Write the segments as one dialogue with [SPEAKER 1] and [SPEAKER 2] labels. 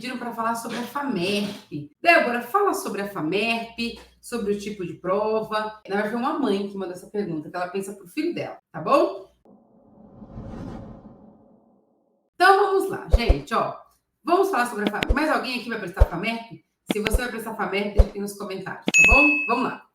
[SPEAKER 1] pediram para falar sobre a FAMERP. Débora, fala sobre a FAMERP, sobre o tipo de prova. Na verdade, foi uma mãe que mandou essa pergunta, que ela pensa para o filho dela, tá bom? Então, vamos lá, gente, ó. Vamos falar sobre a FAMERP. Mais alguém aqui vai prestar FAMERP? Se você vai prestar FAMERP, deixa aqui nos comentários, tá bom? Vamos lá.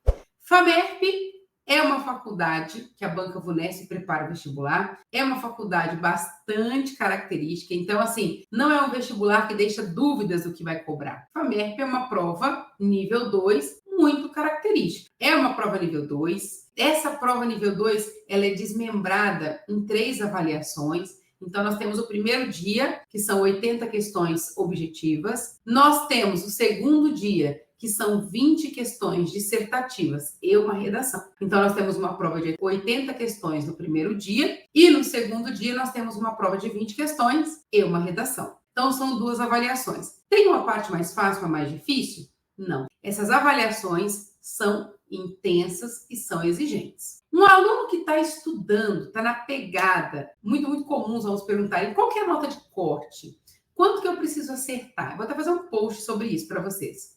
[SPEAKER 1] FAMERP é uma faculdade que a Banca VUNESP prepara o vestibular. É uma faculdade bastante característica. Então, assim, não é um vestibular que deixa dúvidas do que vai cobrar. FAMERP é uma prova nível 2 muito característica. É uma prova nível 2. Essa prova nível 2, ela é desmembrada em 3 avaliações. Então, nós temos o primeiro dia, que são 80 questões objetivas. Nós temos o segundo dia, que são 20 questões dissertativas e uma redação. Então, nós temos uma prova de 80 questões no primeiro dia e no segundo dia nós temos uma prova de 20 questões e uma redação. Então, são 2 avaliações. Tem uma parte mais fácil, uma mais difícil? Não. Essas avaliações são intensas e são exigentes. Um aluno que está estudando, está na pegada, muito comum vamos perguntarem qual que é a nota de corte? Quanto que eu preciso acertar? Eu vou até fazer um post sobre isso para vocês.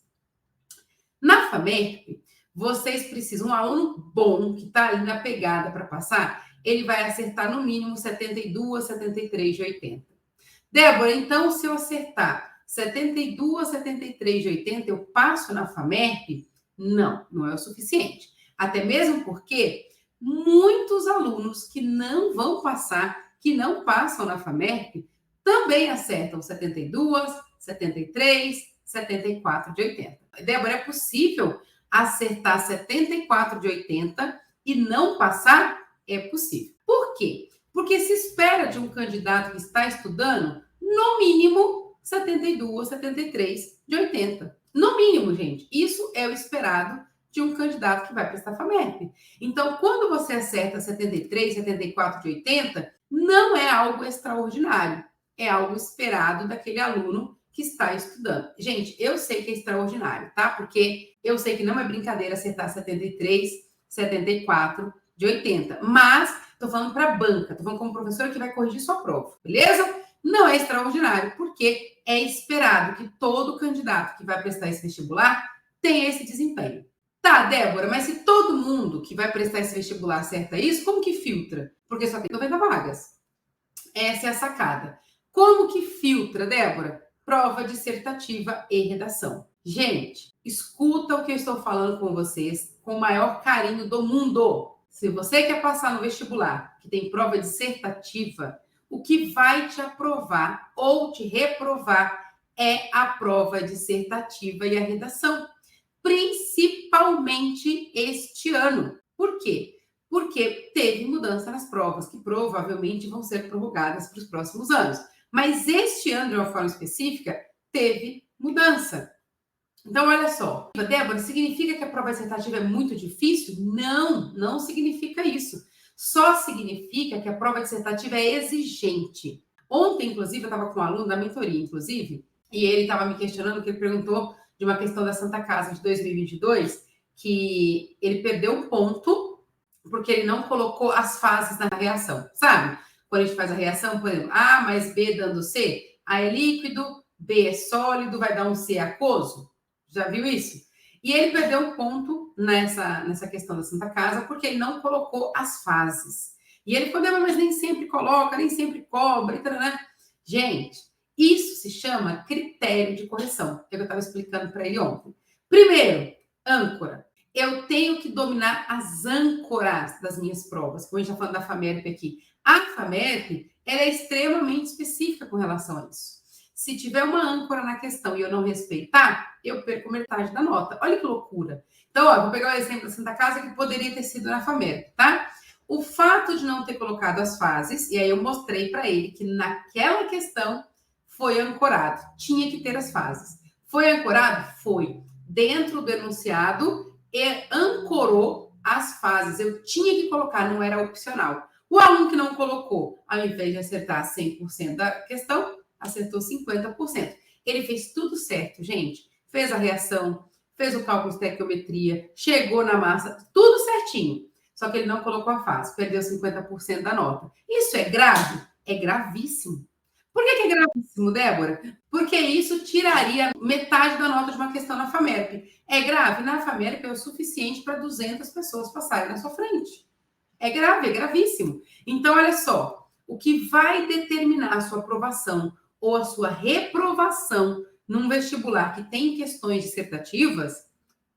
[SPEAKER 1] Na FAMERP, vocês precisam, um aluno bom, que está ali na pegada para passar, ele vai acertar no mínimo 72, 73 de 80. Débora, então, se eu acertar 72, 73 de 80, eu passo na FAMERP? Não, não é o suficiente. Até mesmo porque muitos alunos que não vão passar, que não passam na FAMERP, também acertam 72, 73, 74 de 80. Débora, é possível acertar 74 de 80 e não passar? É possível. Por quê? Porque se espera de um candidato que está estudando, no mínimo, 72, 73 de 80. No mínimo, gente. Isso é o esperado de um candidato que vai prestar FAMERP. Então, quando você acerta 73, 74 de 80, não é algo extraordinário. É algo esperado daquele aluno que está estudando. Gente, eu sei que é extraordinário, tá? Porque eu sei que não é brincadeira acertar 73, 74 de 80. Mas, tô falando para a banca, tô falando como professora que vai corrigir sua prova, beleza? Não é extraordinário, porque é esperado que todo candidato que vai prestar esse vestibular tenha esse desempenho. Tá, Débora, mas se todo mundo que vai prestar esse vestibular acerta isso, como que filtra? Porque só tem 90 vagas. Essa é a sacada. Como que filtra, Débora? Prova dissertativa e redação. Gente, escuta o que eu estou falando com vocês com o maior carinho do mundo. Se você quer passar no vestibular, que tem prova dissertativa, o que vai te aprovar ou te reprovar é a prova dissertativa e a redação. Principalmente este ano. Por quê? Porque teve mudança nas provas, que provavelmente vão ser prorrogadas para os próximos anos. Mas este ano, de uma forma específica, teve mudança. Então, olha só. Débora, significa que a prova dissertativa é muito difícil? Não, não significa isso. Só significa que a prova dissertativa é exigente. Ontem, inclusive, eu estava com um aluno da mentoria, inclusive, e ele estava me questionando, que ele perguntou de uma questão da Santa Casa de 2022, que ele perdeu um ponto porque ele não colocou as fases na reação, sabe? Quando a gente faz a reação, por exemplo, A mais B dando C, A é líquido, B é sólido, vai dar um C aquoso. Já viu isso? E ele perdeu um ponto nessa questão da Santa Casa porque ele não colocou as fases. E ele falou, mas nem sempre coloca, nem sempre cobra, né? Gente, isso se chama critério de correção, que eu estava explicando para ele ontem. Primeiro, âncora. Eu tenho que dominar as âncoras das minhas provas, como a gente está falando da FAMERP aqui. A FAMERP, ela é extremamente específica com relação a isso. Se tiver uma âncora na questão e eu não respeitar, eu perco metade da nota. Olha que loucura. Então, ó, vou pegar o exemplo da Santa Casa, que poderia ter sido na FAMERP, tá? O fato de não ter colocado as fases, e aí eu mostrei para ele que naquela questão foi ancorado. Tinha que ter as fases. Foi ancorado? Foi. Dentro do enunciado, ancorou as fases. Eu tinha que colocar, não era opcional. O aluno que não colocou, ao invés de acertar 100% da questão, acertou 50%. Ele fez tudo certo, gente. Fez a reação, fez o cálculo de estequiometria, chegou na massa, tudo certinho. Só que ele não colocou a fase, perdeu 50% da nota. Isso é grave? É gravíssimo. Por que é gravíssimo, Débora? Porque isso tiraria metade da nota de uma questão na FAMERP. É grave? Na FAMERP é o suficiente para 200 pessoas passarem na sua frente. É grave, é gravíssimo. Então, olha só, o que vai determinar a sua aprovação ou a sua reprovação num vestibular que tem questões dissertativas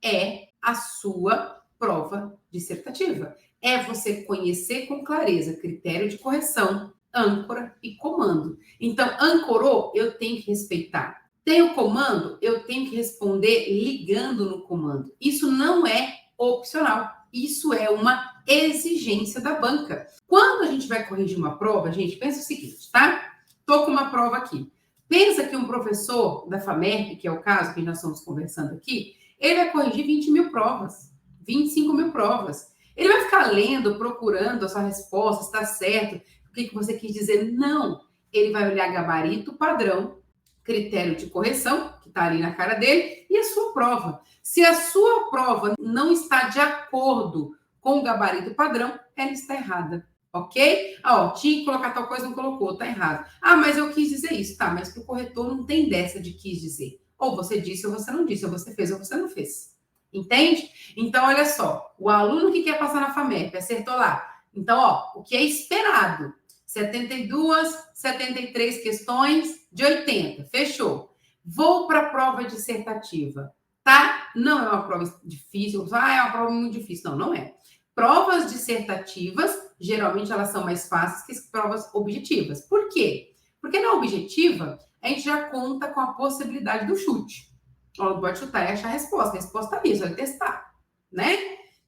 [SPEAKER 1] é a sua prova dissertativa. É você conhecer com clareza critério de correção, âncora e comando. Então, ancorou, eu tenho que respeitar. Tem o comando, eu tenho que responder ligando no comando. Isso não é opcional. Isso é uma exigência da banca. Quando a gente vai corrigir uma prova, gente, pensa o seguinte, tá? Tô com uma prova aqui. Pensa que um professor da FAMERP, que é o caso que nós estamos conversando aqui, ele vai corrigir 20 mil provas, 25 mil provas. Ele vai ficar lendo, procurando a sua resposta, se está certo, o que você quis dizer. Não. Ele vai olhar gabarito, padrão, critério de correção, que está ali na cara dele, e a sua prova. Se a sua prova não está de acordo com o gabarito padrão, ela está errada. Ok? Tinha que colocar tal coisa, não colocou, tá errado. Mas eu quis dizer isso. Tá, mas para o corretor não tem dessa de quis dizer. Ou você disse ou você não disse, ou você fez ou você não fez. Entende? Então, olha só, o aluno que quer passar na FAMERP acertou lá. Então, o que é esperado? 72, 73 questões de 80. Fechou. Vou para a prova dissertativa, tá? Não é uma prova difícil. É uma prova muito difícil. Não, não é. Provas dissertativas, geralmente elas são mais fáceis que as provas objetivas. Por quê? Porque na objetiva, a gente já conta com a possibilidade do chute. O aluno pode chutar e achar a resposta. A resposta é isso, vai testar, né?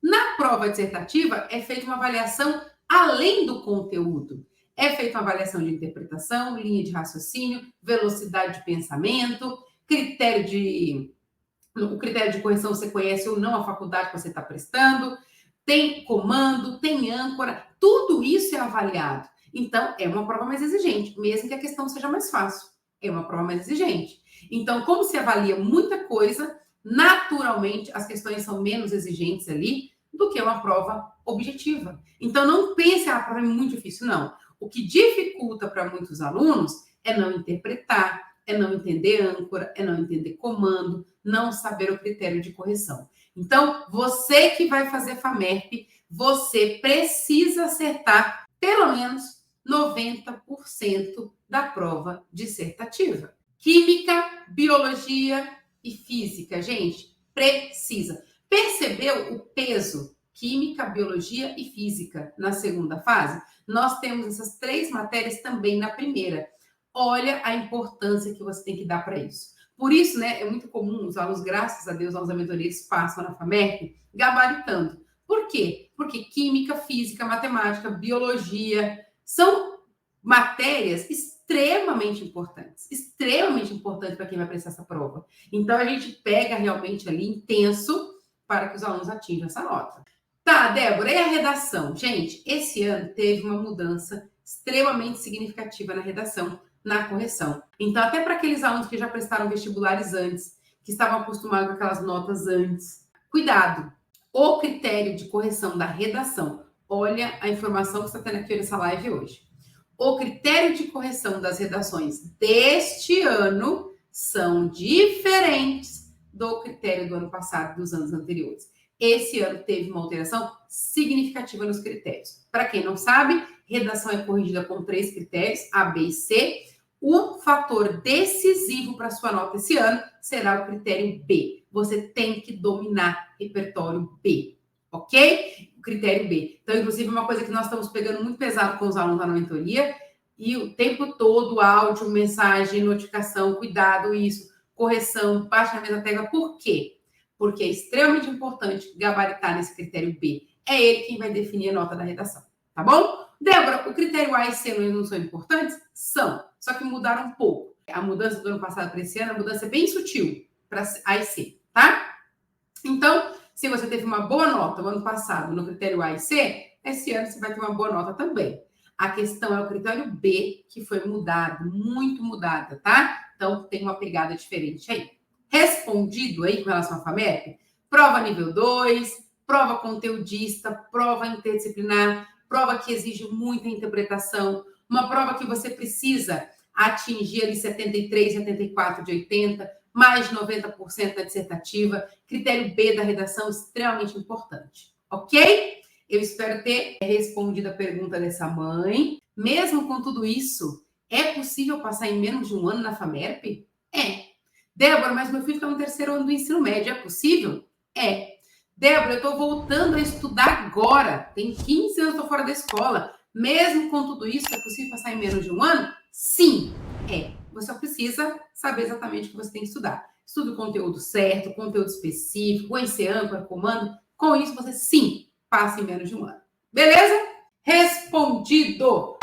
[SPEAKER 1] Na prova dissertativa, é feita uma avaliação além do conteúdo. É feita uma avaliação de interpretação, linha de raciocínio, velocidade de pensamento, o critério de correção, você conhece ou não a faculdade que você está prestando, tem comando, tem âncora, tudo isso é avaliado. Então, é uma prova mais exigente, mesmo que a questão seja mais fácil. É uma prova mais exigente. Então, como se avalia muita coisa, naturalmente as questões são menos exigentes ali do que uma prova objetiva. Então, não pense, a prova é muito difícil, não. O que dificulta para muitos alunos é não interpretar, é não entender âncora, é não entender comando, não saber o critério de correção. Então, você que vai fazer FAMERP, você precisa acertar pelo menos 90% da prova dissertativa. Química, biologia e física, gente, precisa. Percebeu o peso? Química, biologia e física na segunda fase? Nós temos essas 3 matérias também na primeira. Olha a importância que você tem que dar para isso. Por isso, né, é muito comum os alunos, graças a Deus, aos mentorias passam na FAMERP gabaritando. Por quê? Porque química, física, matemática, biologia são matérias extremamente importantes para quem vai prestar essa prova. Então, a gente pega realmente ali intenso para que os alunos atinjam essa nota. Tá, Débora, e a redação? Gente, esse ano teve uma mudança extremamente significativa na redação, na correção. Então, até para aqueles alunos que já prestaram vestibulares antes, que estavam acostumados com aquelas notas antes, cuidado! O critério de correção da redação, olha a informação que você está tendo aqui nessa live hoje. O critério de correção das redações deste ano são diferentes do critério do ano passado, dos anos anteriores. Esse ano teve uma alteração significativa nos critérios. Para quem não sabe, redação é corrigida com 3 critérios, A, B e C. O fator decisivo para sua nota esse ano será o critério B. Você tem que dominar repertório B, ok? O critério B. Então, inclusive, uma coisa que nós estamos pegando muito pesado com os alunos lá na mentoria, e o tempo todo, áudio, mensagem, notificação, cuidado, isso, correção, baixa na mesma tecla. Por quê? Porque é extremamente importante gabaritar nesse critério B. É ele quem vai definir a nota da redação, tá bom? Débora, o critério A e C não são importantes? São, só que mudaram um pouco. A mudança do ano passado para esse ano, a mudança é bem sutil para A e C, tá? Então, se você teve uma boa nota no ano passado no critério A e C, esse ano você vai ter uma boa nota também. A questão é o critério B, que foi mudado, muito mudada, tá? Então, tem uma pegada diferente aí. Respondido aí com relação à FAMERP? Prova nível 2, prova conteudista, prova interdisciplinar, prova que exige muita interpretação, uma prova que você precisa atingir ali 73, 74 de 80, mais de 90% da dissertativa. Critério B da redação, extremamente importante. Ok? Eu espero ter respondido a pergunta dessa mãe. Mesmo com tudo isso, é possível passar em menos de um ano na FAMERP? É. Débora, mas meu filho está no terceiro ano do ensino médio, é possível? É. Débora, eu estou voltando a estudar agora. Tem 15 anos, estou fora da escola. Mesmo com tudo isso, é possível passar em menos de um ano? Sim, é. Você só precisa saber exatamente o que você tem que estudar. Estude o conteúdo certo, o conteúdo específico, o ENC âncora, comando. Com isso, você sim passa em menos de um ano. Beleza? Respondido!